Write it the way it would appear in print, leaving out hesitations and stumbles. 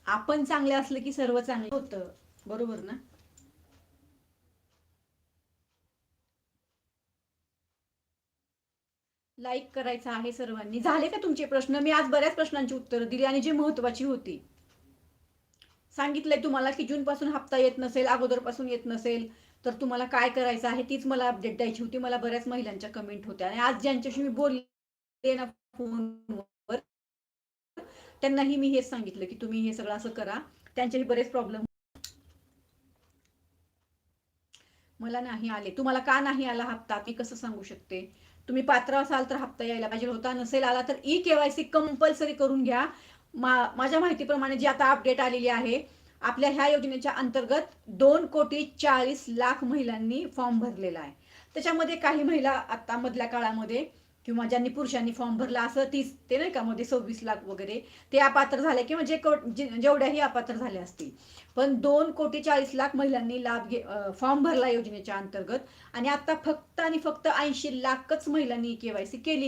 आपण चांगले असलं की सर्व चांगलं होतं, बरोबर ना? लाईक करायचं आहे सर्वांनी. झाले का तुमचे प्रश्न? मी आज बऱ्याच प्रश्नांची उत्तरं दिली आणि जी महत्वाची होती. सांगितलंय तुम्हाला की जून पासून हप्ता येत नसेल, अगोदरपासून येत नसेल, तर तुम्हाला काय करायचं आहे तीच मला अपडेट द्यायची होती. मला बऱ्याच महिलांच्या कमेंट होत्या आणि आज ज्यांच्याशी मी बोलले ना फोनवर, त्यांनाही मी हेच सांगितलं की तुम्ही हे सगळं असं करा. त्यांचेही बरेच प्रॉब्लेम. मला नाही आले. तुम्हाला का नाही आला हप्ता मी कसं सांगू शकते? तुम्ही पात्र असाल तर हप्ता यायला पाहिजे होता. नसेल आला तर ई केवायसी कंपल्सरी करून घ्या. माझ्या माहितीप्रमाणे जी आता अपडेट आलेली आहे, आपल्या ह्या योजनेच्या अंतर्गत 2,40,00,000 महिलांनी फॉर्म भरलेला आहे. त्याच्यामध्ये काही महिला आता मधल्या काळामध्ये किंवा ज्यांनी पुरुषांनी फॉर्म भरला असं 30 ते नाही का मध्ये 26,00,000 वगैरे ते अपात्र झाले किंवा जेवढ्याही अपात्र झाले असतील. पण 2,40,00,000 महिलांनी फॉर्म भरला योजनेच्या अंतर्गत आणि आता फक्त आणि फक्त 80,00,000च महिलांनी केवायसी केली.